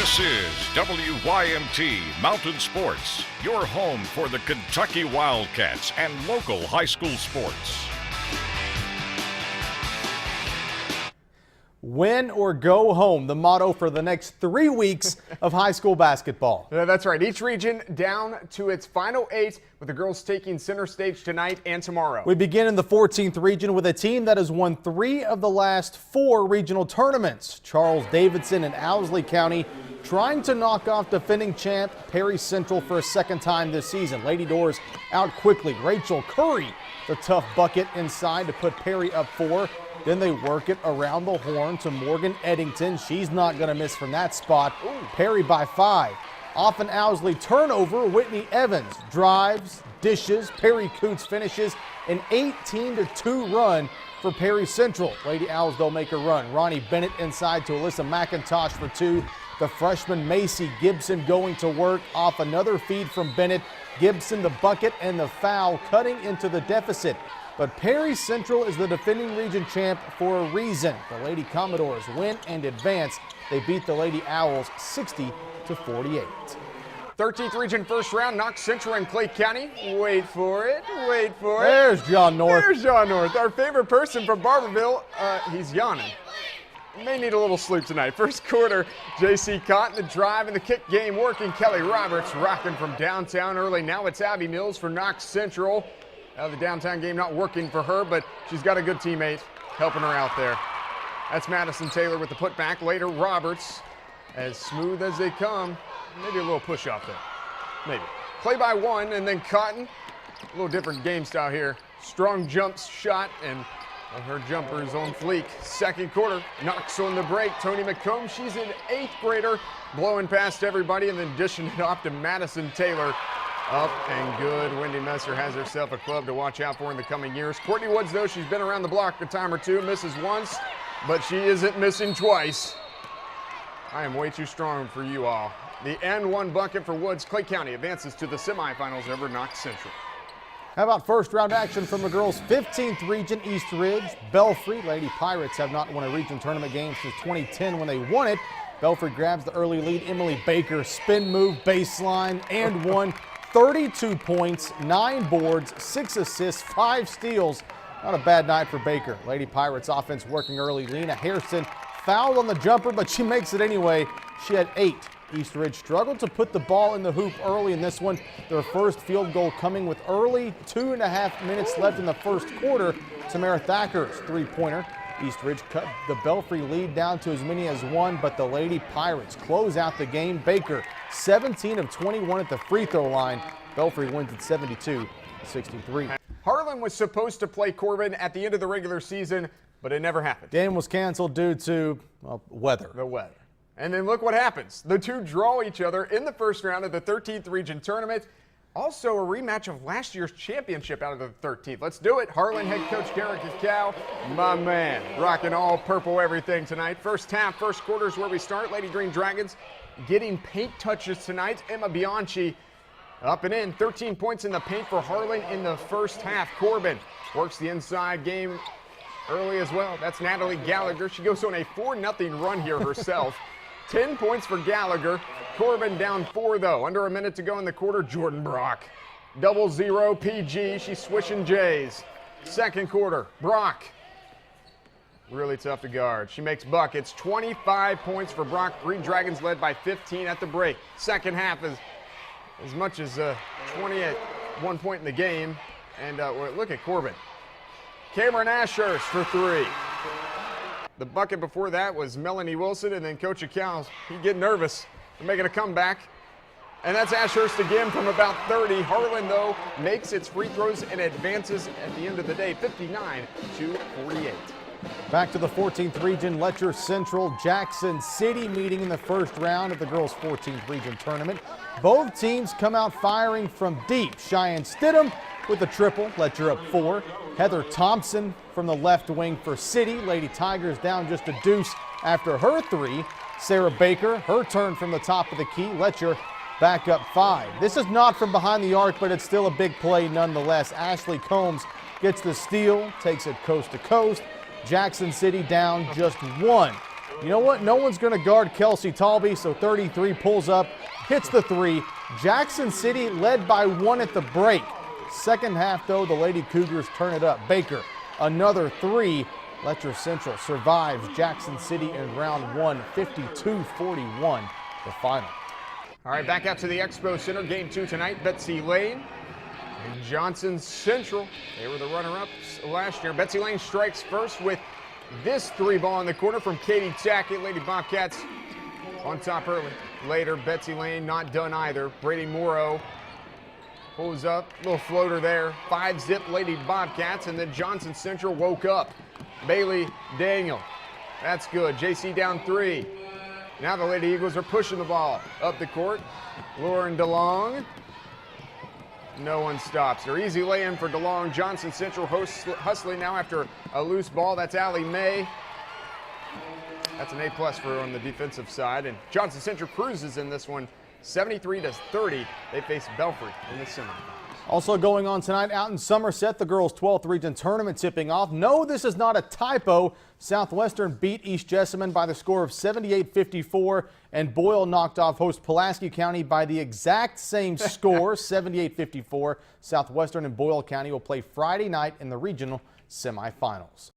This is WYMT Mountain Sports, your home for the Kentucky Wildcats and local high school sports. Win or go home, the motto for the next 3 weeks of high school basketball. Yeah, that's right. Each region down to its final 8, with the girls taking center stage tonight and tomorrow. We begin in the 14th region with a team that has won 3 of the last 4 regional tournaments. Charles Davidson and Owsley County trying to knock off defending champ Perry Central for a second time this season. Lady Doors out quickly. Rachel Curry, the tough bucket inside to put Perry up 4. Then they work it around the horn to Morgan Eddington. She's not going to miss from that spot. Perry by 5. Off an Owsley turnover, Whitney Evans drives, dishes, Perry Coots finishes an 18-2 run for Perry Central. Lady Owls, they'll make a run. Ronnie Bennett inside to Alyssa McIntosh for 2. The freshman Macy Gibson going to work off another feed from Bennett. Gibson the bucket and the foul, cutting into the deficit. But Perry Central is the defending region champ for a reason. The Lady Commodores win and advance. They beat the Lady Owls 60-48. 13th region first round, Knox Central and Clay County. Wait for it, wait for it. There's John North. There's John North, our favorite person from Barberville. He's yawning. May need a little sleep tonight. First quarter, J.C. Cotton, the drive and the kick game working. Kelly Roberts rocking from downtown early. Now it's Abby Mills for Knox Central. The downtown game not working for her, but she's got a good teammate helping her out there. That's Madison Taylor with the putback. Later, Roberts, as smooth as they come. Maybe a little push off there. Maybe. Clay by 1, and then Cotton. A little different game style here. Strong jump shot, and her jumper is on fleek. Second quarter, Knox on the break. Tony McComb, she's an 8th grader, blowing past everybody and then dishing it off to Madison Taylor. Up and good. Wendy Messer has herself a club to watch out for in the coming years. Courtney Woods, though, she's been around the block a time or two, misses once, but she isn't missing twice. I am way too strong for you all. The N1 bucket for Woods. Clay County advances to the semifinals over Knox Central. How about first round action from the girls' 15th region, East Ridge? Belfry. Lady Pirates have not won a region tournament game since 2010 when they won it. Belfry grabs the early lead. Emily Baker, spin move, baseline, and 1. 32 points, 9 boards, 6 assists, 5 steals. Not a bad night for Baker. Lady Pirates offense working early. Lena Harrison fouled on the jumper, but she makes it anyway. She had 8. East Ridge struggled to put the ball in the hoop early in this one. Their first field goal coming with early 2.5 minutes left in the first quarter. Tamara Thacker's 3-pointer. East Ridge cut the Belfry lead down to as many as 1, but the Lady Pirates close out the game. Baker, 17 of 21 at the free throw line. Belfry wins at 72-63. Harlan was supposed to play Corbin at the end of the regular season, but it never happened. Game was canceled due to, well, weather. The weather. And then look what happens. The two draw each other in the first round of the 13th region tournament. Also a rematch of last year's championship out of the 13th. Let's do it. Harlan head coach Derek Cacao, my man, rocking all purple everything tonight. First half, first quarter is where we start. Lady Green Dragons getting paint touches tonight. Emma Bianchi up and in. 13 points in the paint for Harlan in the first half. Corbin works the inside game early as well. That's Natalie Gallagher. She goes on a 4-0 run here herself. 10 points for Gallagher. Corbin down 4, though. Under a minute to go in the quarter. Jordan Brock. 0-0 PG. She's swishing J's. Second quarter. Brock. Really tough to guard. She makes buckets. 25 points for Brock. Green Dragons led by 15 at the break. Second half is as much as 20 at 1 point in the game. And look at Corbin. Cameron Ashurst for 3. The bucket before that was Melanie Wilson, and then Coach Accounts, he get nervous. They're making a comeback. And that's Ashurst again from about 30. Harlan, though, makes its free throws and advances at the end of the day, 59-48. Back to the 14th region, Letcher Central Jackson City meeting in the first round of the girls' 14th region tournament. Both teams come out firing from deep. Cheyenne Stidham with a triple, Letcher up 4. Heather Thompson from the left wing for City. Lady Tigers down just a deuce after her 3. Sarah Baker, her turn from the top of the key. Letcher back up 5. This is not from behind the arc, but it's still a big play nonetheless. Ashley Combs gets the steal, takes it coast to coast. Jackson City down just 1. You know what? No one's going to guard Kelsey Talby, so 33 pulls up, hits the three. Jackson City led by 1 at the break. Second half, though, the Lady Cougars turn it up. Baker, another three. Letcher Central survives Jackson City in round 1, 52-41, the final. All right, back out to the Expo Center. Game 2 tonight. Betsy Layne and Johnson Central. They were the runner-ups last year. Betsy Layne strikes first with this three ball in the corner from Katie Tackett. Lady Bobcats on top early. Later, Betsy Layne not done either. Brady Morrow pulls up. Little floater there. 5-zip Lady Bobcats, and then Johnson Central woke up. Bailey Daniel. That's good. JC down 3. Now the Lady Eagles are pushing the ball up the court. Lauren DeLong. No one stops her. Easy lay-in for DeLong. Johnson Central hustling now after a loose ball. That's Allie May. That's an A+ for her on the defensive side. And Johnson Central cruises in this one, 73-30. They face Belfry in the semifinals. Also going on tonight out in Somerset, the girls' 12th region tournament tipping off. No, this is not a typo. Southwestern beat East Jessamine by the score of 78-54, and Boyle knocked off host Pulaski County by the exact same score, 78-54. Southwestern and Boyle County will play Friday night in the regional semifinals.